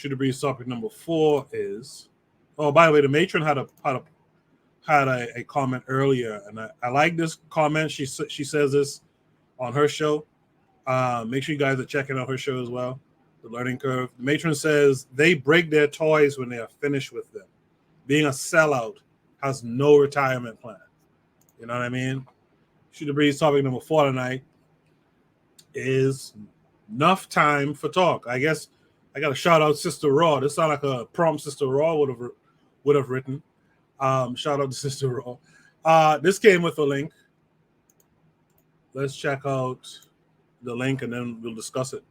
Should Breeze topic number 4 is. Oh, by the way, the matron had a comment earlier, and I like this comment. She says this on her show. Make sure you guys are checking out her show as well. The Learning Curve. The matron says they break their toys when they are finished with them. Being a sellout has no retirement plan. You know what I mean? Shoot the Breeze topic number 4 tonight is enough time for talk. I guess I got to shout out Sister Raw. This sounds like a prompt Sister Raw would have written. Shout out to Sister Raw. This came with a link. Let's check out the link and then we'll discuss it.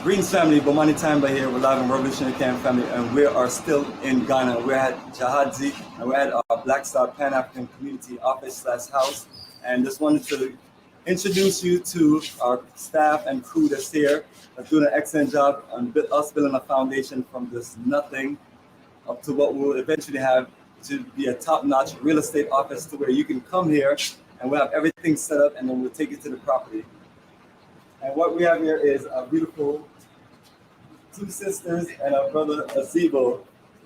Greetings, family. Bomani Tamba here. We're live in Revolutionary Camp, family, and we are still in Ghana. We're at Jahadzi, and we're at our Black Star Pan-African Community Office/house. And just wanted to introduce you to our staff and crew that's here. That's doing an excellent job on us building a foundation from this nothing up to what we'll eventually have to be a top-notch real estate office to where you can come here and we'll have everything set up and then we'll take you to the property. And what we have here is a beautiful 2 sisters and our brother Azebo.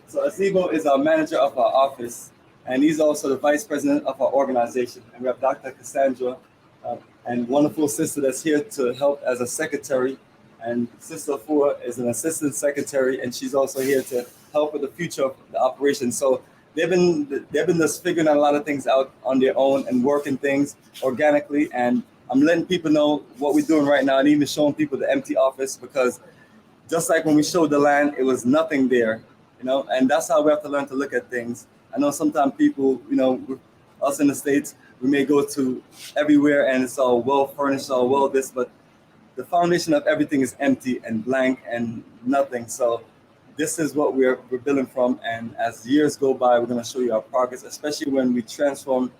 So Azebo is our manager of our office, and he's also the vice president of our organization. And we have Dr. Cassandra, and wonderful sister that's here to help as a secretary. And Sister Fua is an assistant secretary, and she's also here to help with the future of the operation. So they've been just figuring out a lot of things out on their own and working things organically. And I'm letting people know what we're doing right now, and even showing people the empty office, because just like when we showed the land, it was nothing there, and that's how we have to learn to look at things. I know sometimes people, with us in the States, we may go to everywhere and it's all well furnished, all well this, but the foundation of everything is empty and blank and nothing. So this is what we're building from. And as years go by, we're going to show you our progress, especially when we transform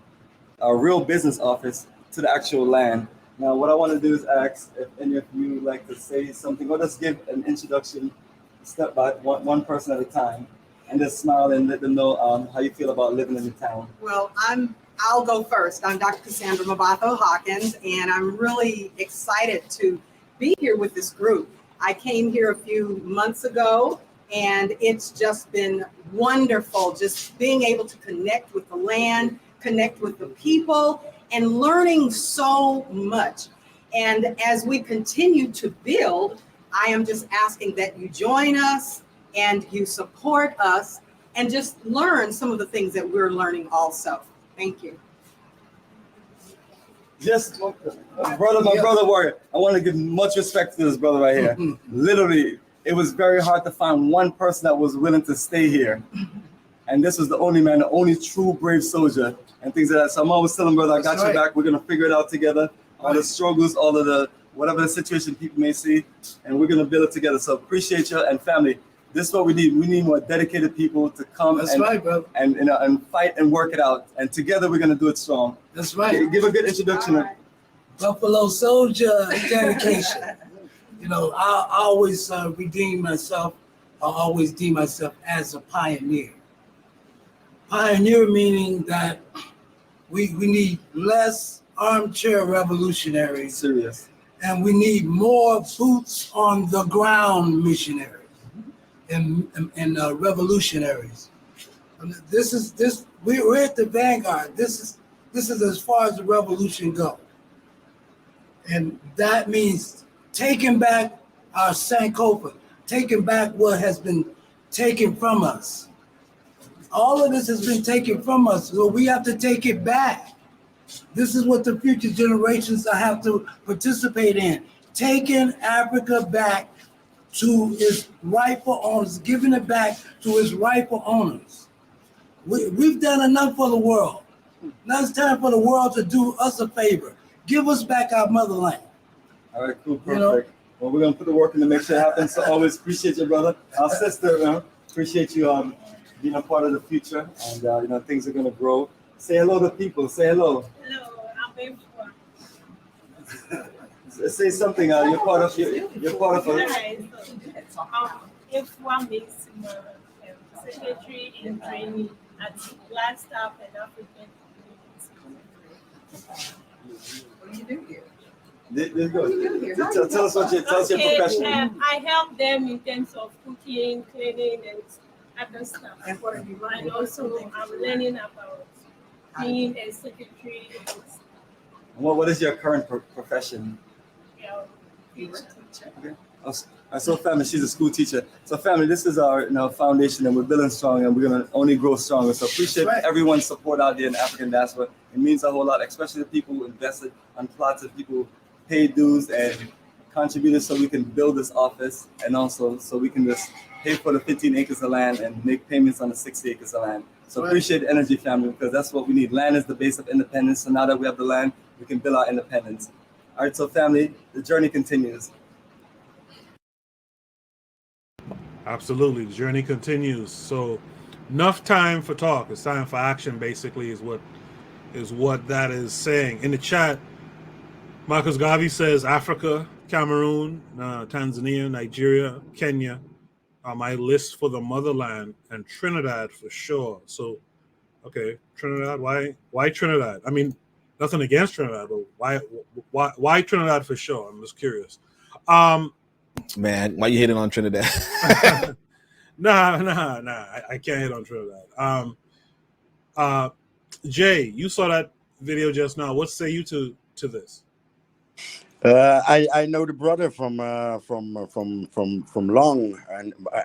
our real business office to the actual land. Now, what I want to do is ask if any of you would like to say something, or just give an introduction, step by one person at a time, and just smile and let them know how you feel about living in the town. Well, I'll go first. I'm Dr. Cassandra Mabatho Hawkins, and I'm really excited to be here with this group. I came here a few months ago, and it's just been wonderful just being able to connect with the land, connect with the people, and learning so much. And as we continue to build, I am just asking that you join us and you support us and just learn some of the things that we're learning also. Thank you. Just my brother warrior. I want to give much respect to this brother right here. Literally, it was very hard to find one person that was willing to stay here. And this was the only man, the only true brave soldier, and things like that. So I'm always telling brother, I got your back. We're gonna figure it out together. All the struggles, all of the whatever the situation people may see, and we're gonna build it together. So appreciate you and family. This is what we need. We need more dedicated people to come and fight and work it out. And together we're gonna do it strong. That's right. Give a good introduction. Right. Buffalo Soldier dedication. I always redeem myself. I always deem myself as a pioneer. Pioneer meaning that we need less armchair revolutionaries. Serious. And we need more boots on the ground missionaries and revolutionaries. We're at the vanguard. This is as far as the revolution goes. And that means taking back our Sankofa, taking back what has been taken from us. All of this has been taken from us, so we have to take it back. This is what the future generations have to participate in. Taking Africa back to its rightful owners, giving it back to its rightful owners. We've done enough for the world. Now it's time for the world to do us a favor. Give us back our motherland. All right, cool, perfect. Well, we're going to put the work in to make sure it happens. So always appreciate you, brother. Our sister, appreciate you being a part of the future, and things are gonna grow. Say hello to people. Say hello. Hello, I'm Efua. Say something. You're part of. You're part of. Efua means secretary in training. at Black Staff and African Communities. What do you do here? Let's What go. do you do here? Tell us what tell us your profession. I help them in terms of cooking, cleaning, and other stuff. And what are you And learning? also, I'm learning about being a secretary and What is your current profession? teacher. Okay. So family, she's a school teacher. So family, this is our foundation, and we're building strong, and we're gonna only grow stronger. So appreciate everyone's support out there in the African diaspora. It means a whole lot, especially the people who invested on plots, of people who paid dues and contributed so we can build this office, and also so we can just pay for the 15 acres of land and make payments on the 60 acres of land. So appreciate the energy, family, because that's what we need. Land is the base of independence. So now that we have the land, we can build our independence. All right, so family, the journey continues. Absolutely, the journey continues. So, enough time for talk. It's time for action. Basically, is what that is saying in the chat. Marcus Garvey says Africa, Cameroon, Tanzania, Nigeria, Kenya are my list for the motherland, and Trinidad for sure. So, okay, Trinidad. Why Trinidad? I mean, nothing against Trinidad, but why Trinidad for sure? I'm just curious. Man, why you hitting on Trinidad? Nah. I can't hit on Trinidad. Jay, you saw that video just now. What say you to this? I know the brother from long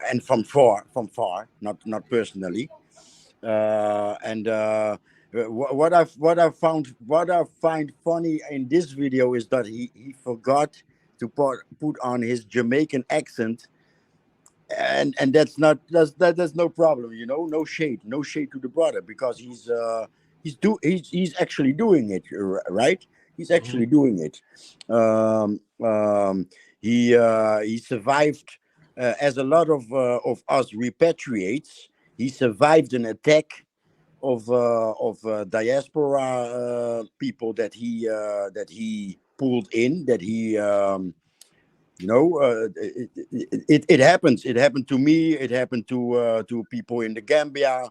and from far, not personally. What I find funny in this video is that he forgot to put on his Jamaican accent, and that's no problem, no shade to the brother, because he's actually doing it, right? He's actually doing it. He survived, as a lot of us repatriates. He survived an attack of diaspora people that he pulled in. That he it happens. It happened to me. It happened to people in the Gambia.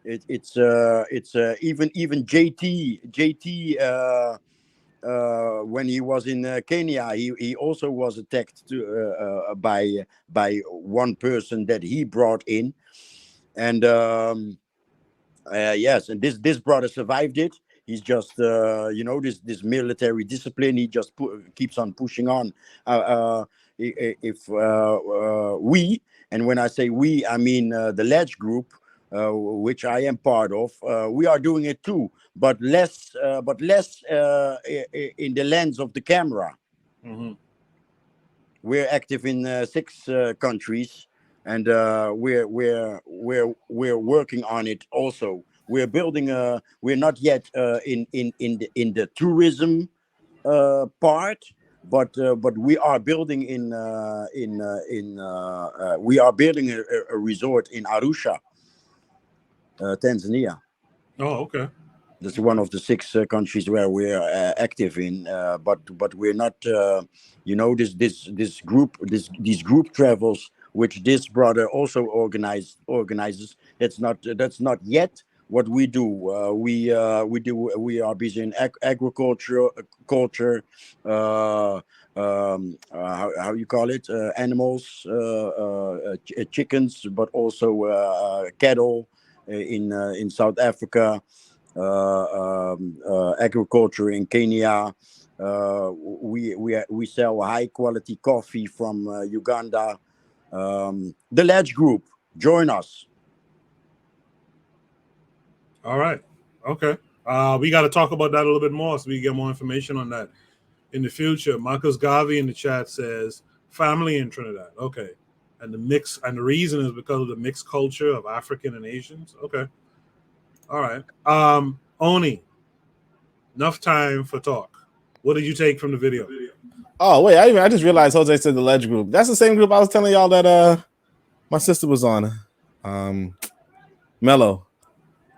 It's even JT. When he was in Kenya, he also was attacked by one person that he brought in, and yes, and this brother survived it. He's just this military discipline. He just keeps on pushing on. If we, and when I say we, I mean the Ledge Group, which I am part of, we are doing it too, but less in the lens of the camera. Mm-hmm. We're active in 6 countries, and we're working on it also. We're building we're not yet in the tourism part, but we are building we are building a resort in Arusha, Tanzania. Oh, okay. That's one of the 6 countries where we're active in, but we're not. These group travels, which this brother also organizes. That's not yet what we do. We are busy in agriculture, culture. How you call it? Animals, chickens, but also cattle in South Africa. Agriculture in Kenya. We sell high quality coffee from Uganda. The Ledge Group, join us. All right. Okay. We got to talk about that a little bit more so we get more information on that in the future. Marcus Garvey in the chat says family in Trinidad. Okay. And the reason is because of the mixed culture of African and Asians. Okay. All right. Oni, enough time for talk. What did you take from the video? Oh, wait, I just realized Jose said the Ledge Group. That's the same group I was telling y'all that my sister was on. Mello.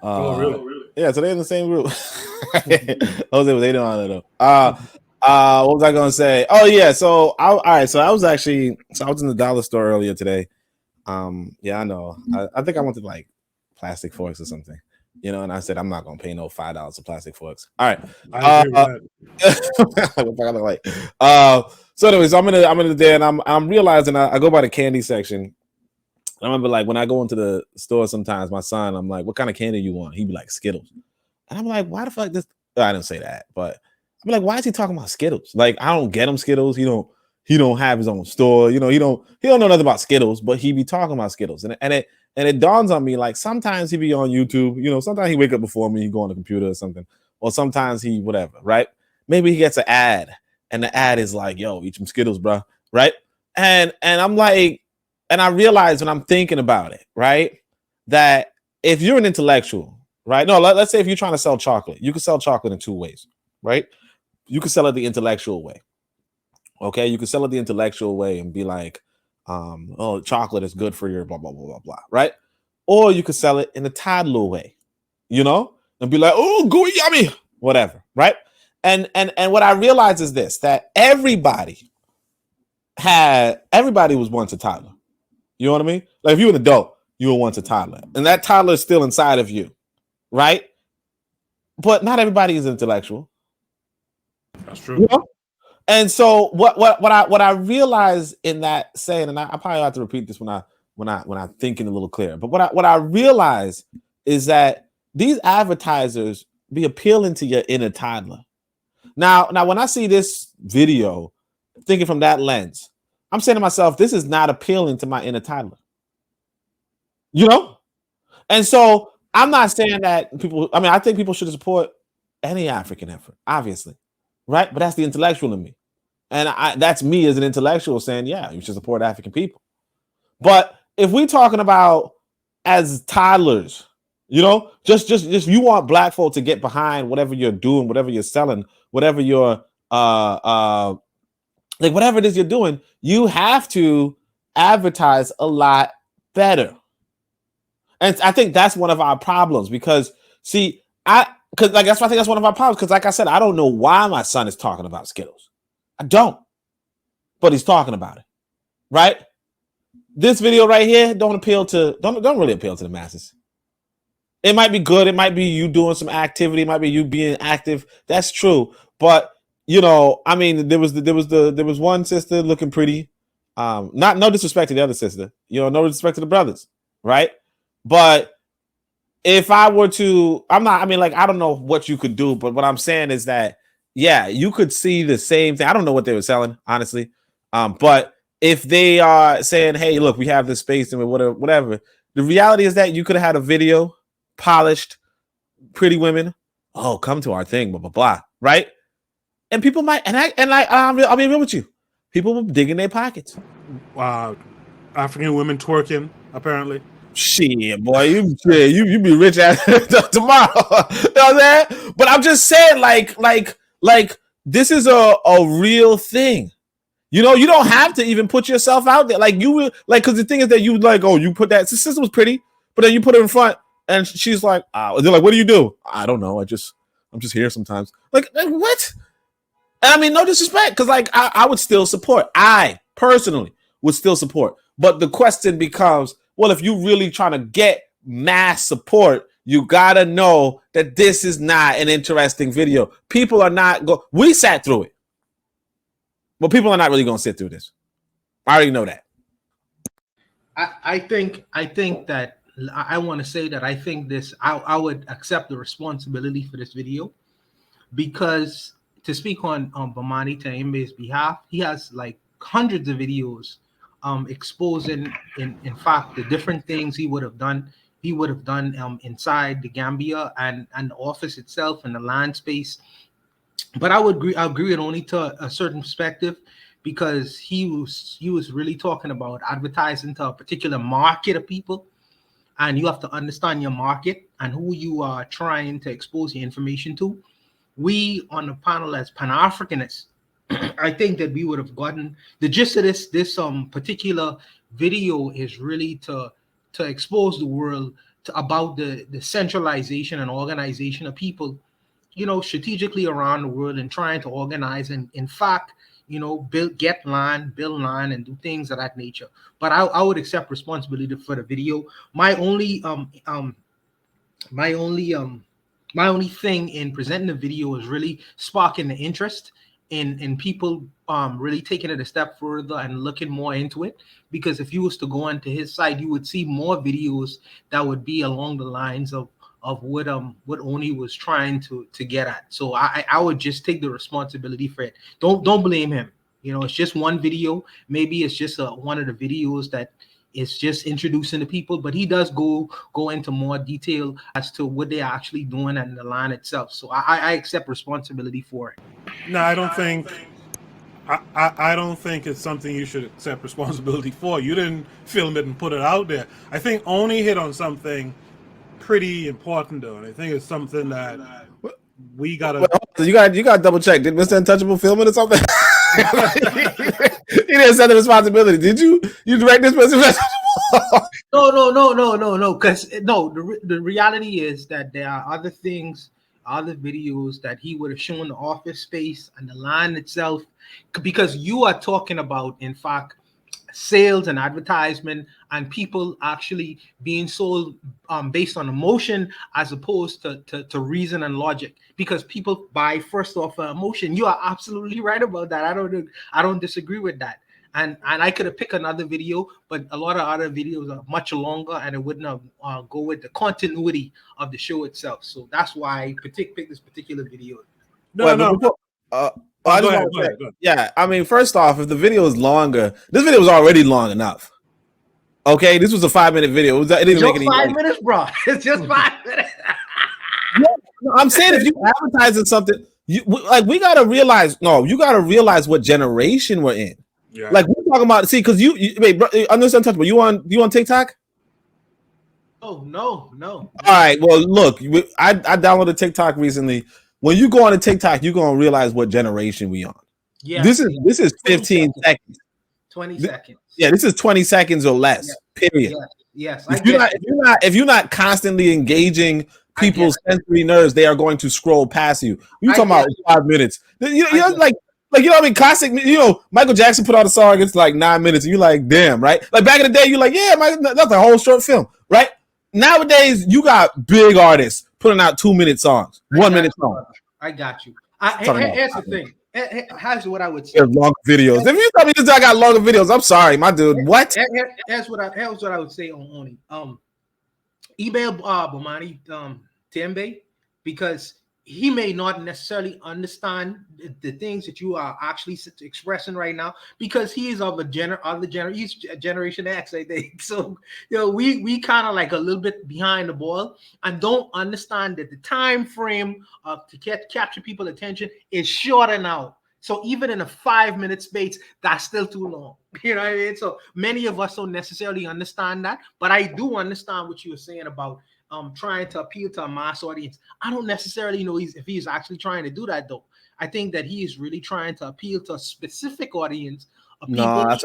Oh, really? Yeah, so they're in the same group. Jose was hating on it though. What was I gonna say? Oh yeah, so I was in the dollar store earlier today. Yeah, I know. I think I wanted like plastic forks or something. You know, and I said I'm not gonna pay no $5 for plastic forks. All right. I agree with that. So anyways, I'm in there and I'm realizing I go by the candy section. I remember like when I go into the store sometimes, my son, I'm like, what kind of candy you want? He'd be like Skittles. And I'm like, why the fuck this? I didn't say that, but I'm like, why is he talking about Skittles? Like, I don't get him Skittles. He don't have his own store. You know, he don't know nothing about Skittles, but he be talking about Skittles. And it dawns on me, like sometimes he be on YouTube, you know, sometimes he wake up before me, he go on the computer or something, or sometimes he whatever, right? Maybe he gets an ad, and the ad is like, yo, eat some Skittles, bro, right? And I'm like, and I realize when I'm thinking about it, right, that if you're an intellectual, right? No, let's say if you're trying to sell chocolate, you can sell chocolate in two ways, right? You can sell it the intellectual way. Okay, you can sell it the intellectual way and be like, oh, chocolate is good for your blah, blah, blah, blah, blah, right? Or you could sell it in a toddler way, you know, and be like, oh, gooey yummy, whatever, right? And what I realize is this, that everybody was once a toddler. You know what I mean? Like if you're an adult, you were once a toddler, and that toddler is still inside of you, right? But not everybody is intellectual. That's true. You know? And so what I realize in that saying, and I probably have to repeat this when I'm thinking a little clearer, but what I realize is that these advertisers be appealing to your inner toddler. Now when I see this video, thinking from that lens, I'm saying to myself, this is not appealing to my inner toddler. You know? And so I'm not saying that people, I mean, I think people should support any African effort, obviously, right? But that's the intellectual in me. And that's me as an intellectual saying, yeah, you should support African people. But if we're talking about as toddlers, you know, just you want black folk to get behind whatever you're doing, whatever you're selling, whatever you're like whatever it is you're doing, you have to advertise a lot better. And I think that's one of our problems because see, because like that's why I think that's one of our problems. Because like I said, I don't know why my son is talking about Skittles. I don't, but he's talking about it, right? This video right here don't really appeal to the masses. It might be good. It might be you doing some activity. It might be you being active. That's true. But you know, I mean, there was one sister looking pretty. No disrespect to the other sister. You know, no disrespect to the brothers, right? But if I were to, I don't know what you could do, but what I'm saying is that, yeah, you could see the same thing. I don't know what they were selling, honestly. But if they are saying, hey, look, we have this space and whatever, the reality is that you could have had a video, polished, pretty women. Oh, come to our thing, blah, blah, blah, right? And people might, I'll be real with you. People will dig in their pockets. African women twerking, apparently. Shit, boy, you be rich after tomorrow. You know what I'm saying? But I'm just saying, like this is a real thing. You know, you don't have to even put yourself out there. Like you will, like, because the thing is that you like, oh, you put that. The sister was pretty, but then you put her in front, and she's like, they're like, what do? I don't know. I'm just here sometimes. Like what? And I mean, no disrespect, because like I would still support. I personally would still support. But the question becomes, well, if you really trying to get mass support, you gotta know that this is not an interesting video. People are not we sat through it. But people are not really gonna sit through this. I already know that. I think that I want to say that I think this I would accept the responsibility for this video, because to speak on Bomani Tyembe's behalf, he has like hundreds of videos exposing in fact the different things he would have done inside the Gambia and the office itself and the land space. But I agree with only to a certain perspective, because he was really talking about advertising to a particular market of people, and you have to understand your market and who you are trying to expose your information to. We on the panel as Pan-Africanists, I think that we would have gotten the gist of this particular video is really to expose the world about the centralization and organization of people, you know, strategically around the world and trying to organize and in fact, you know, build land and do things of that nature. But I would accept responsibility for the video. My only my only thing in presenting the video is really sparking the interest in people really taking it a step further and looking more into it. Because if you was to go onto his site, you would see more videos that would be along the lines of what Oni was trying to get at. So I would just take the responsibility for it. Don't blame him. You know, it's just one video. Maybe it's just one of the videos that is just introducing the people, but he does go into more detail as to what they're actually doing and the line itself. So I accept responsibility for it. No, I don't think. I don't think it's something you should accept responsibility for. You didn't film it and put it out there. I think Oni hit on something pretty important though, and I think it's something that we gotta. Well, you got double check. Did Mr. Untouchable film it or something? He didn't set the responsibility. Did you? You direct this person? No. Because the reality is that there are other things, other videos that he would have shown the office space and the line itself. Because you are talking about, in fact, sales and advertisement and people actually being sold based on emotion as opposed to reason and logic, because people buy first off emotion. You are absolutely right about that. I don't disagree with that. And I could have picked another video, but a lot of other videos are much longer and it wouldn't have go with the continuity of the show itself. So that's why I picked this particular video. Go ahead. Yeah, I mean, first off, if the video is longer, this video was already long enough. Okay, this was a 5-minute video. It didn't make any 5 minutes, bro. It's just 5 minutes. I'm saying if you advertising something, we gotta realize. No, you gotta realize what generation we're in. Yeah. Like we're talking about. See, because wait, bro, understand, touchable. You on TikTok? Oh no. All right. Well, look, I downloaded TikTok recently. When you go on to TikTok, you're gonna realize what generation we on. Yeah, this is 15 seconds. 20 seconds. Yeah, this is 20 seconds or less. Yeah. Period. Yes. If you're not constantly engaging people's sensory nerves, they are going to scroll past you. You talking about 5 minutes? You know, like you know what I mean? Classic. You know, Michael Jackson put out a song. It's like 9 minutes. And you're like, damn, right? Like back in the day, you're like, yeah, that's a whole short film, right? Nowadays, you got big artists putting out 2-minute songs, 1 minute songs. I got you. Here's the thing. Here's what I would say. Long videos. If you tell me this, I got longer videos. I'm sorry, my dude. What? Here's what I would say on Oni. Email Bomani Tembe, because he may not necessarily understand the things that you are actually expressing right now, because he is of he's Generation X, I think. So, you know, we kind of like a little bit behind the ball and don't understand that the time frame to capture people's attention is shorter now. So even in a 5-minute space, that's still too long. You know what I mean? So many of us don't necessarily understand that, but I do understand what you were saying about trying to appeal to a mass audience. I don't necessarily know if he's actually trying to do that though. I think that he is really trying to appeal to a specific audience of people.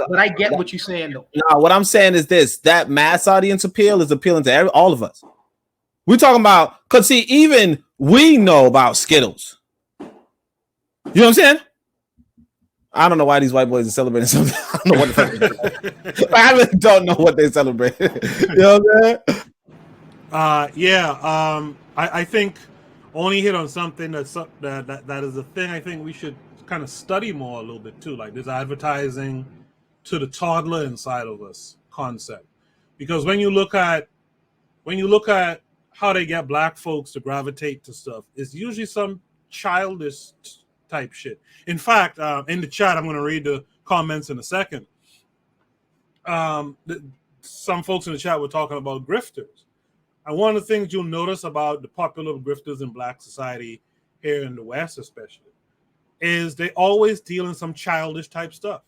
But I get what you're saying though. No, what I'm saying is this: that mass audience appeal is appealing to all of us. We're talking about, because see, even we know about Skittles. You know what I'm saying? I don't know why these white boys are celebrating something. I don't know what the fuck. I really don't know what they celebrate. You know what I'm saying? I think Oni hit on something that is a thing I think we should kind of study more a little bit too. Like this advertising to the toddler inside of us concept, because when you look at how they get black folks to gravitate to stuff, it's usually some childish type shit. In fact, in the chat, I'm going to read the comments in a second. Some folks in the chat were talking about grifters. And one of the things you'll notice about the popular grifters in black society here in the West especially is they always deal in some childish type stuff.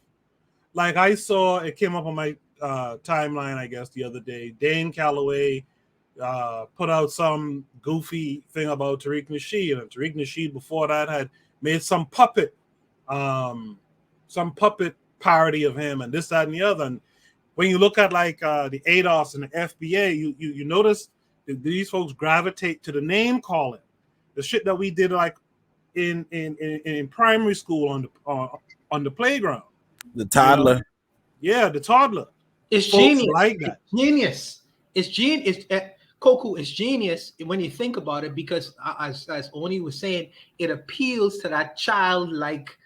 Like I saw, it came up on my timeline, I guess, the other day. Dane Calloway put out some goofy thing about Tariq Nasheed. And Tariq Nasheed before that had made some puppet parody of him and this, that, and the other. And when you look at like the ADOS and the FBA, you notice these folks gravitate to the name calling, the shit that we did like in primary school on the playground. The toddler. You know? Yeah, the toddler. It's folks genius. Like that. It's genius. It's genius. Koku is genius when you think about it, because as Oni was saying, it appeals to that childlike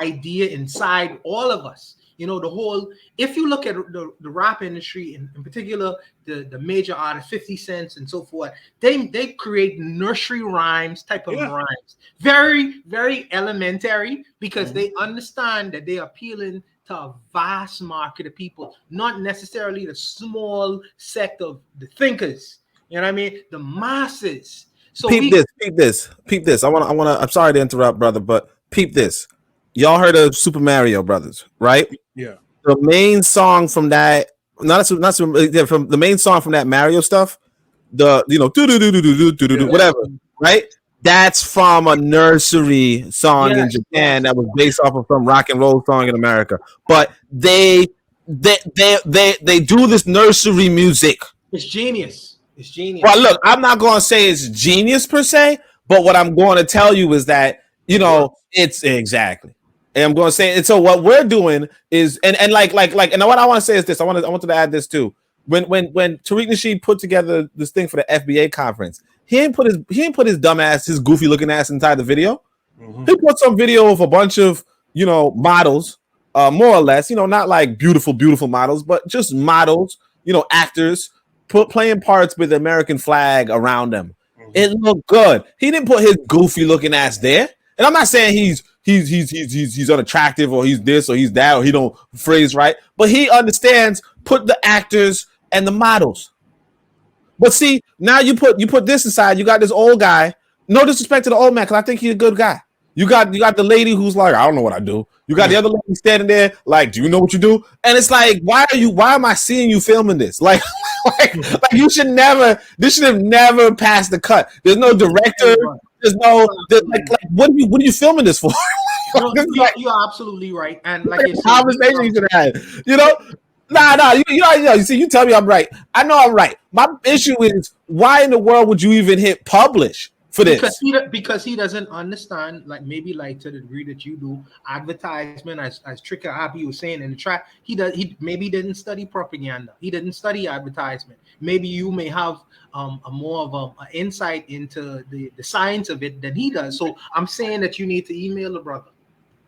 idea inside all of us. You know, the whole, if you look at the rap industry, in particular, the major artists, 50 Cents and so forth, they create nursery rhymes type of rhymes. Very, very elementary, because they understand that they're appealing to a vast market of people, not necessarily the small sect of the thinkers. You know what I mean? The masses. So peep this. I'm sorry to interrupt, brother, but peep this. Y'all heard of Super Mario Brothers, right? Yeah. The main song from that, from the main song from that Mario stuff, the whatever, right? That's from a nursery song in Japan that was based off of some rock and roll song in America. But they do this nursery music. It's genius. It's genius. Well, look, I'm not going to say it's genius per se, but what I'm going to tell you is that, you know, it's exactly. And I'm going to say, and so what we're doing is, and what I want to say is this. I wanted to add this too. When Tariq Nasheed put together this thing for the FBA conference, he ain't put his dumb ass, his goofy looking ass inside the video. He put some video of a bunch of, you know, models, more or less, you know, not like beautiful models, but just models, you know, actors playing parts with the American flag around them. It looked good. He didn't put his goofy looking ass there. And I'm not saying he's unattractive or he's this or he's that or he don't phrase right, but he understands put the actors and the models. But see, now you put this aside. You got this old guy. No disrespect to the old man, because I think he's a good guy. You got the lady who's like, I don't know what I do. You got the other lady standing there like, do you know what you do? And it's like, why am I seeing you filming this? Like you should never. This should have never passed the cut. There's no director. There's no what are you filming this for? You're absolutely right. And like you said, conversation you should have had. You know, you see, you tell me I'm right. I know I'm right. My issue is, why in the world would you even hit publish for this? Because he doesn't understand, like maybe like to the degree that you do, advertisement, as Trigger Abby was saying in the track. He maybe didn't study propaganda. He didn't study advertisement. Maybe you may have a more of an insight into the science of it than he does. So I'm saying that you need to email the brother.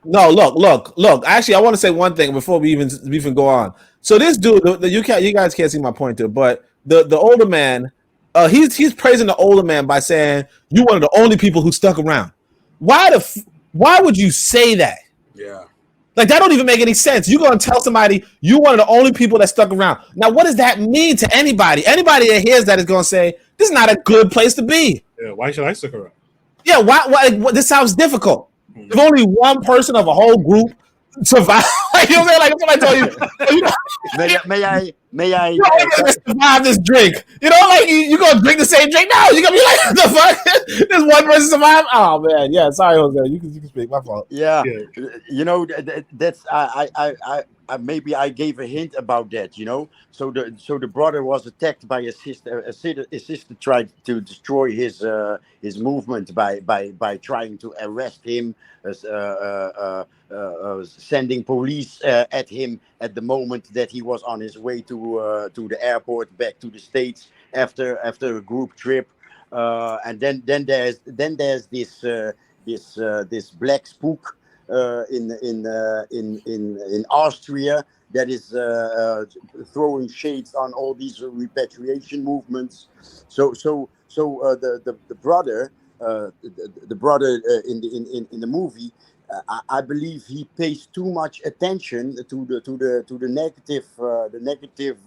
No, look. Actually, I want to say one thing before we even go on. So this dude, you guys can't see my pointer, but the older man, he's praising the older man by saying, "You one of the only people who stuck around." Why would you say that? Yeah. Like, that don't even make any sense. You're going to tell somebody you one of the only people that stuck around. Now, what does that mean to anybody? Anybody that hears that is going to say, this is not a good place to be. Yeah, why should I stick around? Yeah, why this sounds difficult. If only one person of a whole group survive, you know what I'm saying? Like, if somebody told you, may I survive this drink? You know, like you gonna drink the same drink now? You gonna be like, the fuck? This one person survive? Oh man, yeah. Sorry, Jose. You can speak. My fault. Yeah. You know, that's I maybe I gave a hint about that. You know, so the brother was attacked by a sister. His sister tried to destroy his movement by trying to arrest him, sending police at him at the moment that he was on his way to the airport back to the States after a group trip, and then there's this black spook in Austria that is throwing shades on all these repatriation movements. So the brother in the movie, I believe he pays too much attention to the negative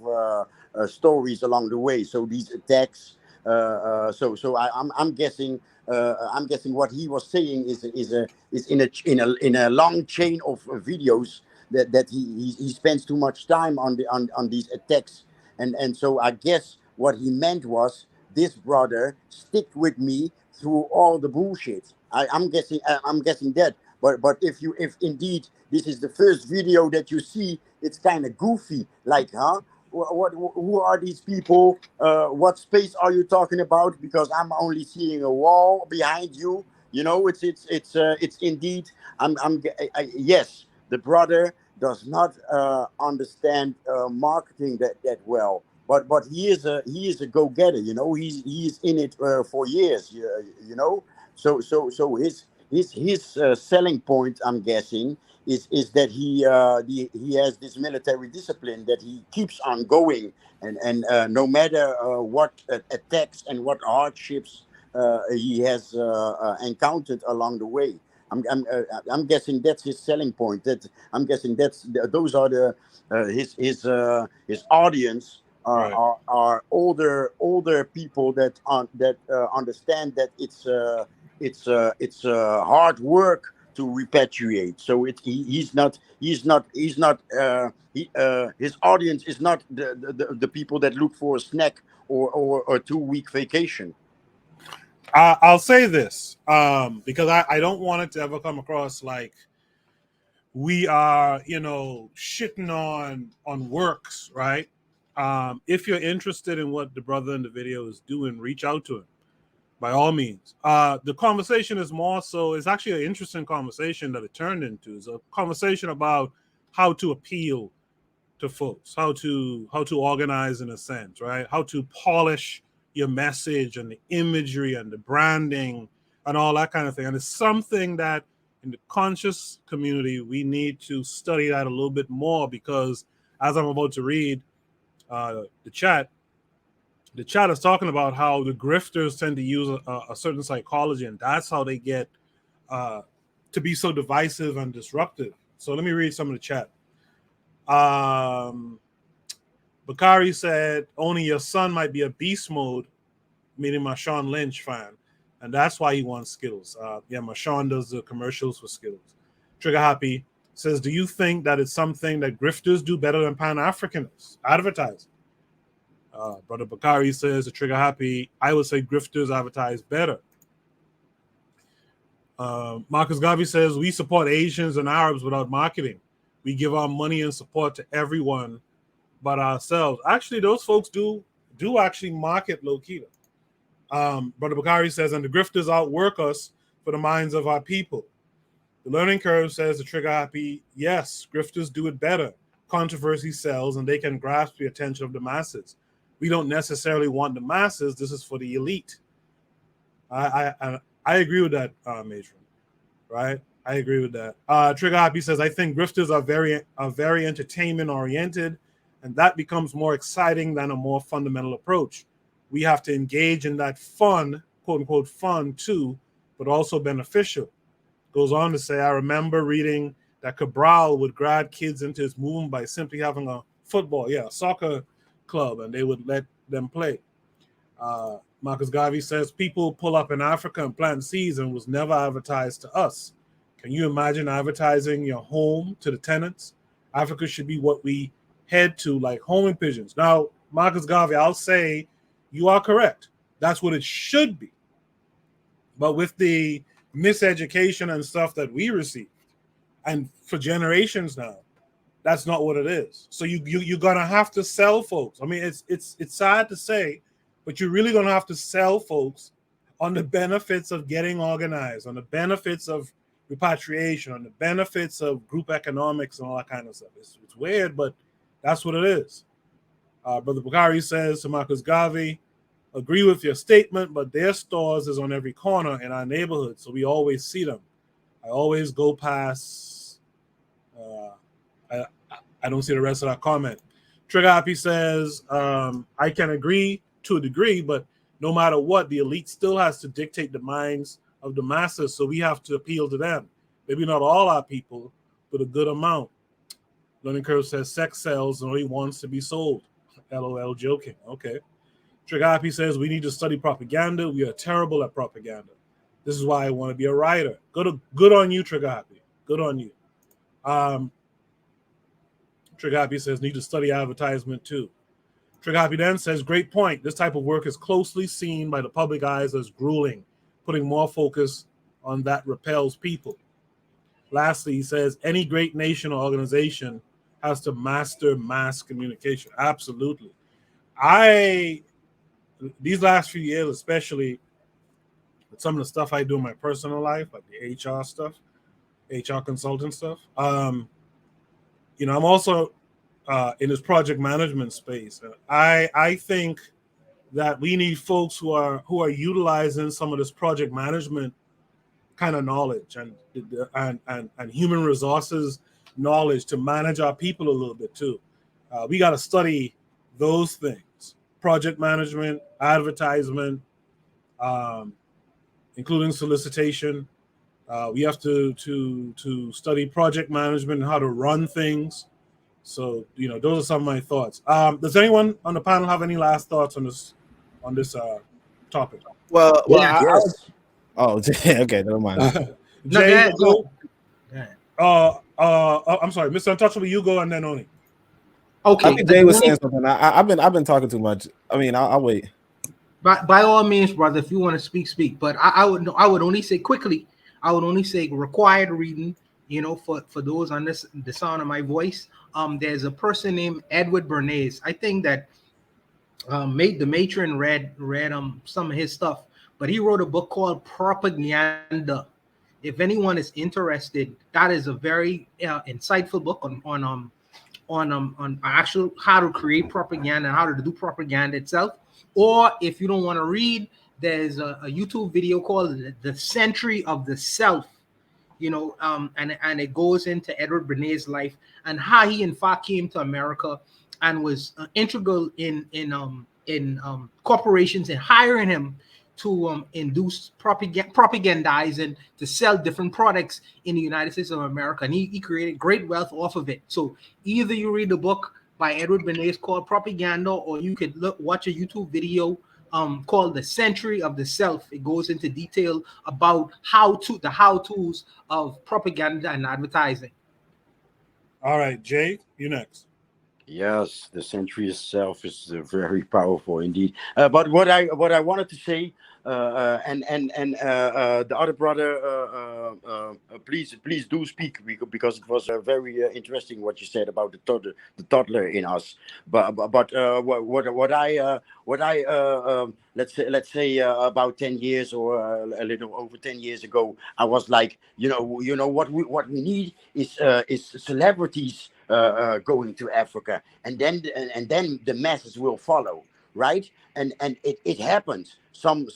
stories along the way. So these attacks. I'm guessing what he was saying is in a long chain of videos that he spends too much time on these attacks, and so I guess what he meant was, this brother stick with me through all the bullshit. I'm guessing that. But if indeed this is the first video that you see, it's kind of goofy. Like, huh? Who are these people? What space are you talking about? Because I'm only seeing a wall behind you. You know, it's indeed. Yes, the brother does not understand marketing that well. but he is a go-getter. You know, he's in it for years. You know, so his selling point, I'm guessing, is that he has this military discipline, that he keeps on going, and no matter what attacks and what hardships he has encountered along the way. I'm guessing that's his selling point. That I'm guessing those are the his audience Right. are older people that understand that it's hard work to repatriate. So he's not his audience is not the people that look for a snack or a 2-week vacation. I'll say this because I don't want it to ever come across like we are, shitting on works, right? If you're interested in what the brother in the video is doing, reach out to him by all means. The conversation is more so, it's actually an interesting conversation that it turned into. It's a conversation about how to appeal to folks, how to organize in a sense, right? How to polish your message and the imagery and the branding and all that kind of thing. And it's something that in the conscious community, we need to study that a little bit more, because as I'm about to read the chat is talking about how the grifters tend to use a certain psychology, and that's how they get to be so divisive and disruptive. So let me read some of the chat. Bakari said, only your son might be a beast mode, meaning my Sean Lynch fan, and that's why he wants Skittles. Yeah, my Sean does the commercials for Skittles. Trigger Happy says, do you think that it's something that grifters do better than Pan-Africanists? Advertising. Brother Bakari says, the Trigger Happy, I would say grifters advertise better. Marcus Garvey says, we support Asians and Arabs without marketing. We give our money and support to everyone but ourselves. Actually, those folks do actually market low-key. Brother Bakari says, and the grifters outwork us for the minds of our people. The learning curve says, the Trigger Happy, yes, grifters do it better. Controversy sells, and they can grasp the attention of the masses. We don't necessarily want the masses. This is for the elite. I agree with that, Matron. Right? I agree with that. Trigger Happy says, I think grifters are very entertainment oriented, and that becomes more exciting than a more fundamental approach. We have to engage in that fun, quote unquote fun too, but also beneficial. Goes on to say, I remember reading that Cabral would grad kids into his movement by simply having a soccer club, and they would let them play. Marcus Garvey says, people pull up in Africa and plant seeds and was never advertised to us. Can you imagine advertising your home to the tenants? Africa should be what we head to, like homing pigeons. Now, Marcus Garvey, I'll say you are correct. That's what it should be. But with the miseducation and stuff that we received, and for generations now, that's not what it is. So you're gonna have to sell folks. I mean, it's sad to say, but you're really gonna have to sell folks on the benefits of getting organized, on the benefits of repatriation, on the benefits of group economics and all that kind of stuff. It's weird, but that's what it is. Brother Bakari says to Marcus Garvey, agree with your statement, but their stores is on every corner in our neighborhood, so we always see them. I always go past. I don't see the rest of that comment. Trigger Happy says, I can agree to a degree, but no matter what, the elite still has to dictate the minds of the masses, so we have to appeal to them. Maybe not all our people, but a good amount. Learning Curve says, sex sells and only wants to be sold. LOL joking. Okay. Trigger Happy says, we need to study propaganda. We are terrible at propaganda. This is why I want to be a writer. Good on you, Trigger Happy. Good on you. Trigger Happy says, need to study advertisement too. Trigger Happy then says, great point. This type of work is closely seen by the public eyes as grueling, putting more focus on that repels people. Lastly, he says, any great nation or organization has to master mass communication. Absolutely. These last few years, especially with some of the stuff I do in my personal life, like the HR stuff, HR consultant stuff, I'm also in this project management space. I think that we need folks who are utilizing some of this project management kind of knowledge and human resources knowledge to manage our people a little bit too. We got to study those things: project management, advertisement, um, including solicitation. We have to study project management and how to run things. So those are some of my thoughts. Does anyone on the panel have any last thoughts on this topic? Well, Yeah. Yes. oh, okay, never mind. No, Jay, go ahead, you go ahead. I'm sorry, Mr. Untouchable, you go and then Oni. Okay. I think Jay was saying something. I've been talking too much. I mean, I'll wait. By all means, brother, if you want to speak. But I would only say quickly. I would only say required reading. For those on the sound of my voice. There's a person named Edward Bernays. I think that made the matron read some of his stuff, but he wrote a book called Propaganda. If anyone is interested, that is a very insightful book on actual how to create propaganda and how to do propaganda itself. Or if you don't want to read, there's a YouTube video called "The Century of the Self." And it goes into Edward Bernays' life and how he in fact came to America and was integral in corporations and hiring him to induce propagandizing to sell different products in the United States of America, and he created great wealth off of it. So either you read the book by Edward Bernays called Propaganda, or you could watch a YouTube video called "The Century of the Self." It goes into detail about the how-tos of propaganda and advertising. All right, Jay, you next. Yes, the century itself is very powerful indeed. But what I wanted to say, the other brother, please do speak, because it was very interesting what you said about the toddler in us. But what I let's say about 10 years or a little over 10 years ago, I was like, what we need is celebrities going to Africa, and then the masses will follow, right? And it happened. Some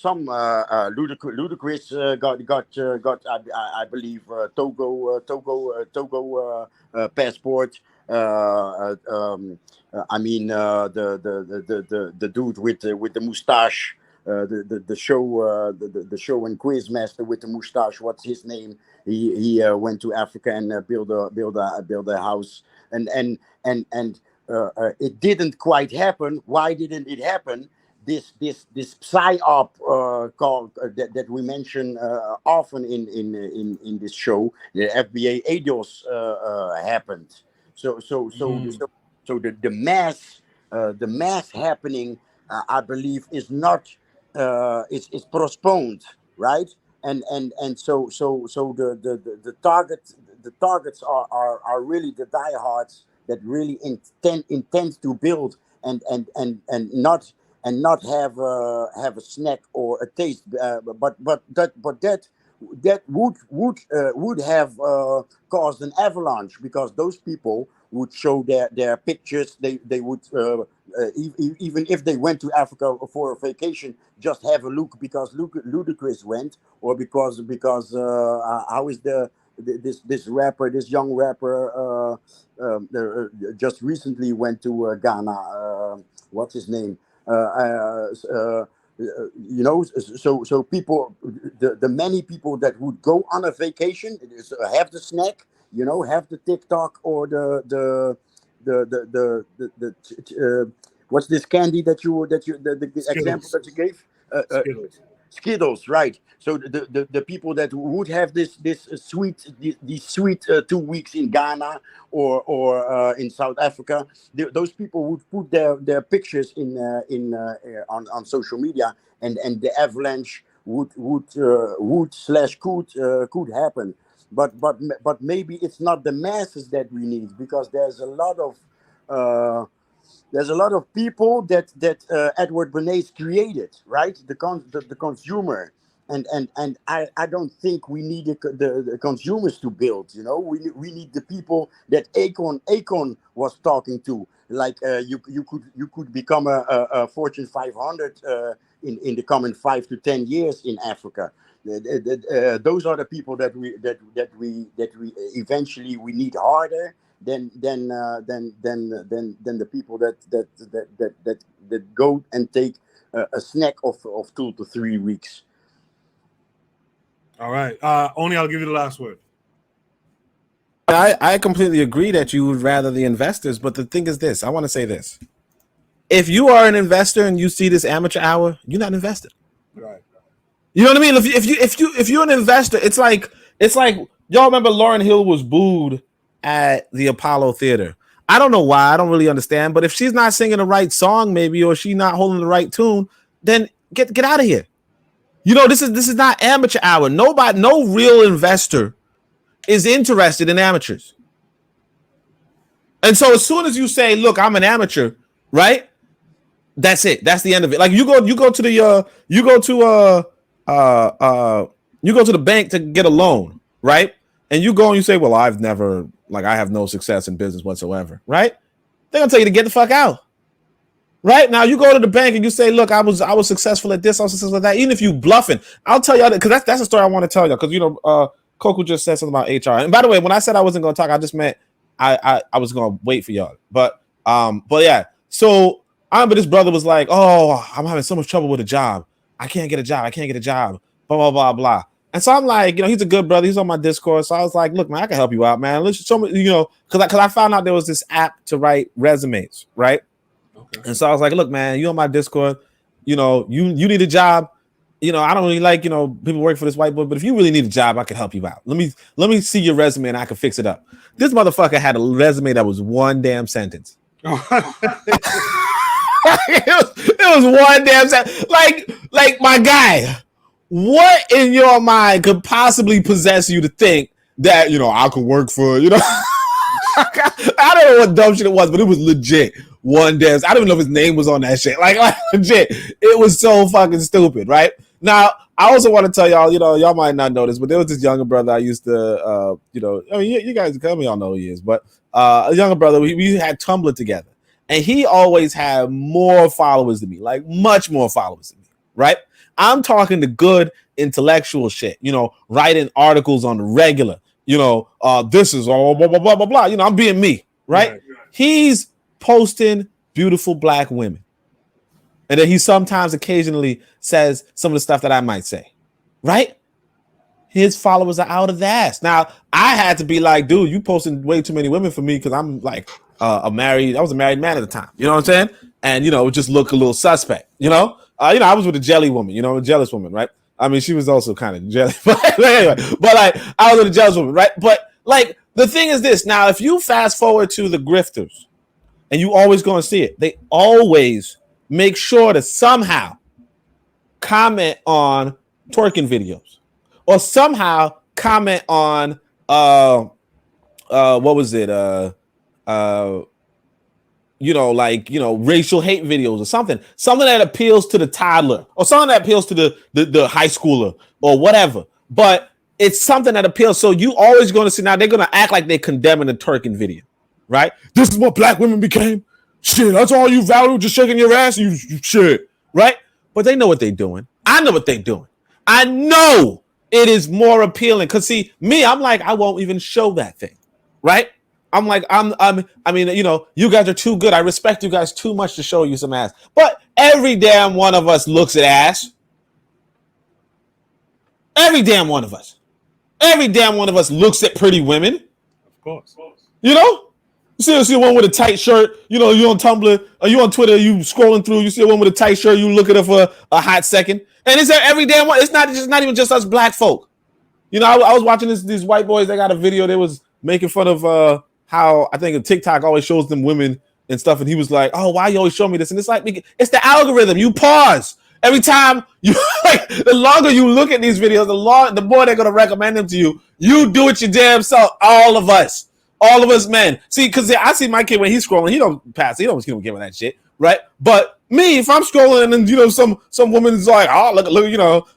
ludicrous I believe Togo passport. I mean the dude with the mustache. The show the show and quiz master with the mustache. What's his name? He went to Africa and build a house, and it didn't quite happen. Why didn't it happen? This psyop called that we mention often in this show, the FBA ADOS happened. So the mass happening, I believe, is not is postponed, right? And so the targets are really the diehards that really intend to build and not have a snack or a taste, but that would have caused an avalanche, because those people would show their pictures. They would even if they went to Africa for a vacation, just have a look because Ludacris went, or because how is this rapper, this young rapper just recently went to Ghana. What's his name? So people, the many people that would go on a vacation, have the snack, have the TikTok or the what's this candy that the example that you gave? Skittles. Skittles, right? So the people that would have these sweet 2 weeks in Ghana or in South Africa, those people would put their pictures on social media, and the avalanche could happen. But maybe it's not the masses that we need, because there's a lot of people that Edward Bernays created, right? The consumer, and I don't think we need the consumers to build. You know, we need the people that Akon was talking to. Like you could become a Fortune 500 in the coming 5 to 10 years in Africa. Those are the people that we eventually we need harder than the people that go and take a snack of 2 to 3 weeks. All right. Only I'll give you the last word. I completely agree that you would rather the investors, but the thing is this: I want to say this. If you are an investor and you see this amateur hour, you're not invested. Right. You know what I mean? If you're an investor, it's like y'all remember Lauryn Hill was booed at the Apollo Theater. I don't know why. I don't really understand. But if she's not singing the right song, maybe, or she's not holding the right tune, then get out of here. You know, this is not amateur hour. No real investor is interested in amateurs. And so as soon as you say, "Look, I'm an amateur," right? That's it. That's the end of it. Like you go to the bank to get a loan, right? And you go and you say, "Well, I have no success in business whatsoever," right? They're gonna tell you to get the fuck out. Right now, you go to the bank and you say, "Look, I was successful at this, I was successful at that." Even if you bluffing, I'll tell y'all that because that's the story I want to tell y'all. Because Coco just said something about HR. And by the way, when I said I wasn't going to talk, I just meant I was going to wait for y'all. But yeah. So I remember this brother was like, "Oh, I'm having so much trouble with a job. I can't get a job. Blah blah blah blah." And so I'm like, he's a good brother. He's on my Discord. So I was like, "Look, man, I can help you out, man. Let's show me, because I found out there was this app to write resumes, right?" Okay. And so I was like, "Look, man, you on my Discord, you need a job. I don't really like, people work for this white boy, but if you really need a job, I can help you out. Let me see your resume and I can fix it up." This motherfucker had a resume that was one damn sentence. It was one damn sentence. Like my guy, what in your mind could possibly possess you to think that, I could work for, I don't know what dumb shit it was, but it was legit. One damn, I don't even know if his name was on that shit. Like legit, it was so fucking stupid, right? Now, I also want to tell y'all, y'all might not know this, but there was this younger brother I used to, you guys come, y'all know who he is, but a younger brother, we had Tumblr together, and he always had more followers than me, like much more followers than me, right? I'm talking the good intellectual shit, writing articles on the regular, this is all blah, blah, blah, blah, blah. I'm being me, right? He's posting beautiful black women. And then he sometimes occasionally says some of the stuff that I might say, right? His followers are out of the ass. Now, I had to be like, "Dude, you posting way too many women for me," because I'm like I was a married man at the time. You know what I'm saying? And, it just looked a little suspect, I was with a jelly woman, a jealous woman, right? I mean, she was also kind of jealous. But anyway, I was with a jealous woman, right? But the thing is this. Now, if you fast forward to the grifters, and you always go and see it, they always make sure to somehow comment on twerking videos or somehow comment on what was it? Racial hate videos or something that appeals to the toddler or something that appeals to the high schooler or whatever. But it's something that appeals. So you always going to see, now they're going to act like they're condemning the twerking video, right? This is what black women became. Shit, that's all you value, just shaking your ass, you shit, right? But they know what they're doing. I know what they're doing. I know it is more appealing. Because see, me, I'm like, I won't even show that thing, right? I'm like, you guys are too good. I respect you guys too much to show you some ass. But every damn one of us looks at ass. Every damn one of us. Every damn one of us looks at pretty women. Of course. You see one with a tight shirt, you on Tumblr, or you on Twitter, you scrolling through, you see a one with a tight shirt, you look at her for a hot second. And it's every damn one. It's not even just us black folk. I was watching these white boys, they got a video, they was making fun of how I think TikTok always shows them women and stuff. And he was like, "Oh, why you always show me this?" And it's like, it's the algorithm. You pause. Every time you the longer you look at these videos, the more they're gonna recommend them to you. You do it your damn self. All of us men. See, because I see my kid when he's scrolling, he don't pass. He don't give him that shit. right? But me, if I'm scrolling and some woman's like, oh look,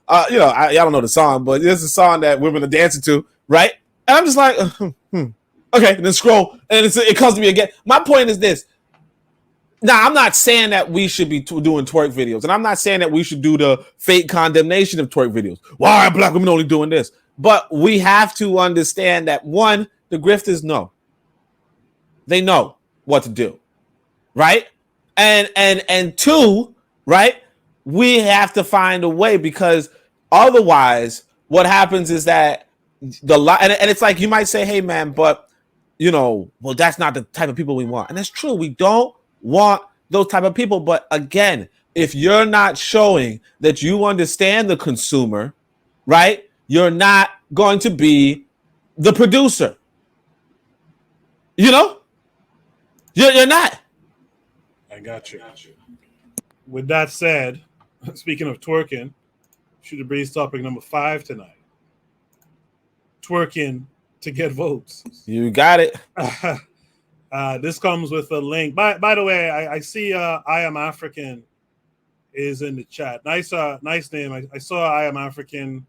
I don't know the song, but there's a song that women are dancing to, right? And I'm just like, okay, and then scroll, and it comes to me again. My point is this. Now, I'm not saying that we should be doing twerk videos, and I'm not saying that we should do the fake condemnation of twerk videos. Why are black women only doing this? But we have to understand that, one, the grifters know. They know what to do, right? And two, right? We have to find a way, because otherwise what happens is that and it's like you might say, hey, man, but, well, that's not the type of people we want. And that's true. We don't want those type of people. But again, if you're not showing that you understand the consumer, right, you're not going to be the producer. You're not. I got you. With that said, speaking of twerking, Shooter Breeze topic number 5 tonight. Twerking to get votes. You got it. This comes with a link. By the way, I see I Am African is in the chat. Nice name. I saw I Am African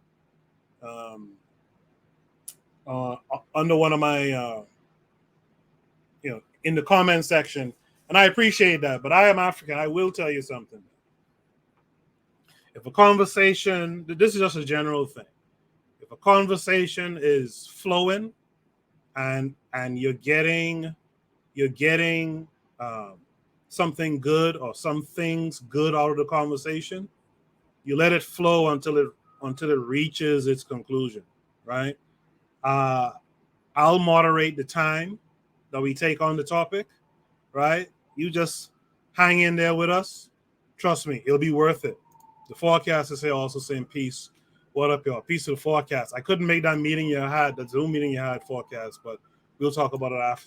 under one of my in the comment section, and I appreciate that. But I Am African, I will tell you something. If a conversation, this is just a general thing. If a conversation is flowing and you're getting something good or some things good out of the conversation, you let it flow until it reaches its conclusion, right? I'll moderate the time that we take on the topic, right? You just hang in there with us. Trust me, it'll be worth it. The forecast is here also saying peace. What up, y'all? Peace to the forecast. I couldn't make that meeting you had, that Zoom meeting you had forecast, but we'll talk about it